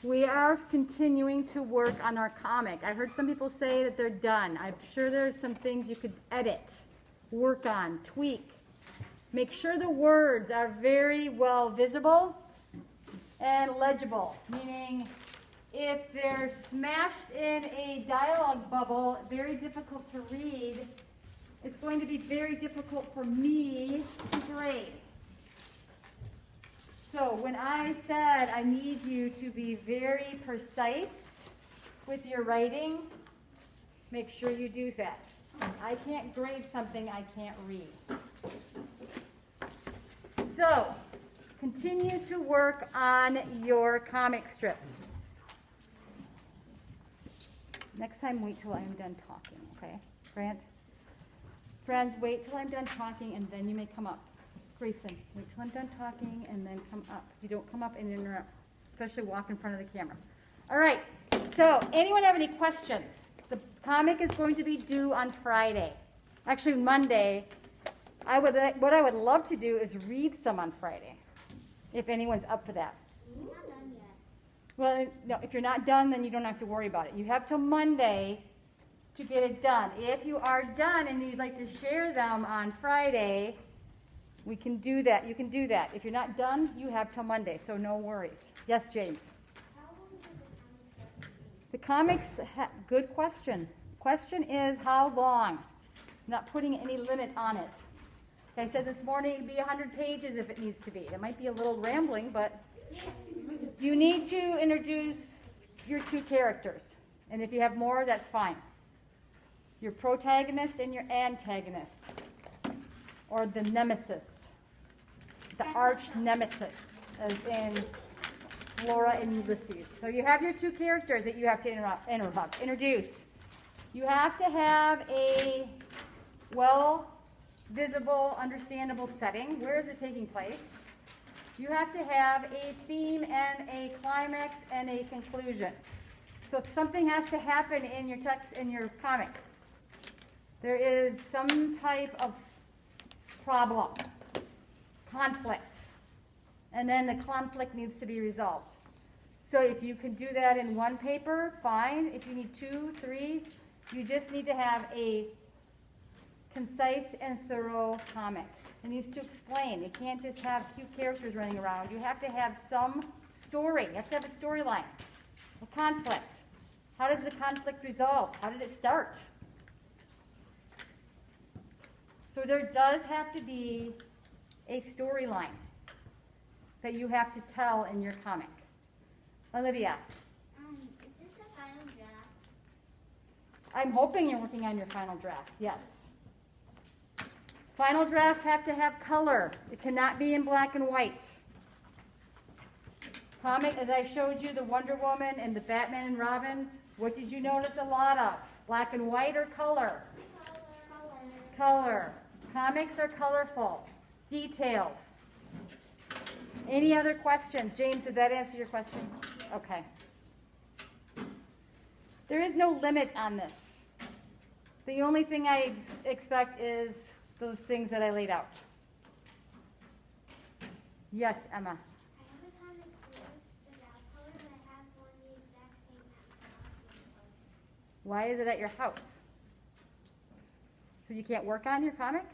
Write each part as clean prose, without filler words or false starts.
We are continuing to work on our comic. I heard some people say that they're done. I'm sure there's some things you could edit, work on, tweak. Make sure the words are very well visible and legible, meaning if they're smashed in a dialogue bubble, very difficult to read, it's going to be very difficult for me to grade. So when I said I need you to be very precise with your writing, make sure you do that. I can't grade something I can't read. So continue to work on your comic strip. Next time, wait till I'm done talking, okay? Grant? Friends, wait till I'm done talking and then you may come up. Grayson, wait till I'm done talking and then come up. You don't come up and interrupt, especially walk in front of the camera. All right, so anyone have any questions? The comic is going to be due on Friday. Actually, Monday. What I would love to do is read some on Friday, if anyone's up for that. We're not done yet. Well, no, if you're not done, then you don't have to worry about it. You have till Monday to get it done. If you are done and you'd like to share them on Friday, we can do that. You can do that. If you're not done, you have till Monday, so no worries. Yes, James? How long do the comics have to be? Good question. Question is how long? Not putting any limit on it. Like I said this morning, it'd be 100 pages if it needs to be. It might be a little rambling, but you need to introduce your two characters. And if you have more, that's fine. Your protagonist and your antagonist. Or the nemesis. The arch nemesis, as in Flora and Ulysses. So you have your two characters that you have to introduce. You have to have a visible, understandable setting. Where is it taking place? You have to have a theme and a climax and a conclusion. So something has to happen in your text, in your comic. There is some type of problem, conflict, and then the conflict needs to be resolved. So if you can do that in one paper, fine. If you need 2, 3, you just need to have a concise and thorough comic. It needs to explain. You can't just have cute characters running around. You have to have some story. You have to have a storyline, a conflict. How does the conflict resolve? How did it start? So there does have to be a storyline that you have to tell in your comic. Olivia? Is this the final draft? I'm hoping you're working on your final draft, yes. Final drafts have to have color. It cannot be in black and white. Comic, as I showed you, the Wonder Woman and the Batman and Robin, what did you notice a lot of? Black and white or color? Color. Comics are colorful, detailed. Any other questions? James, did that answer your question? Okay. There is no limit on this. The only thing I expect is those things that I laid out. Yes, Emma. I have a comic here without color, but I have one the exact same color. Why is it at your house? So you can't work on your comic? I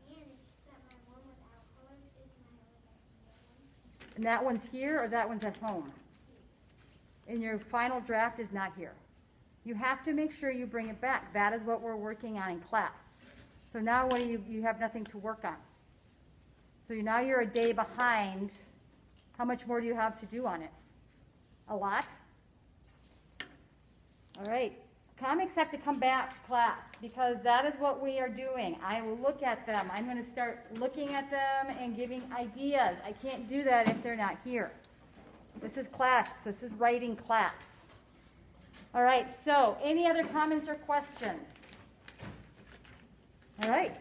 can, it's just that my one without colors is my only one. And that one's here or that one's at home? And your final draft is not here. You have to make sure you bring it back. That is what we're working on in class. So now what do you have nothing to work on. So now you're a day behind. How much more do you have to do on it? A lot? All right. Comics have to come back to class because that is what we are doing. I will look at them. I'm going to start looking at them and giving ideas. I can't do that if they're not here. This is class. This is writing class. All right, so any other comments or questions? All right,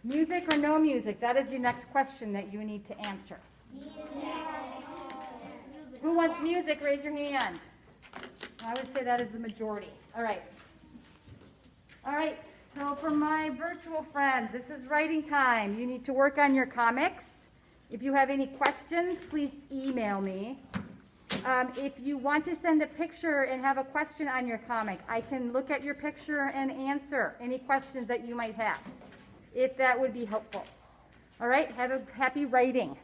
music or no music? That is the next question that you need to answer. Who wants music? Raise your hand. I would say that is the majority. All right. All right, so for my virtual friends, this is writing time. You need to work on your comics. If you have any questions, please email me. If you want to send a picture and have a question on your comic, I can look at your picture and answer any questions that you might have, if that would be helpful. All right, have a happy writing.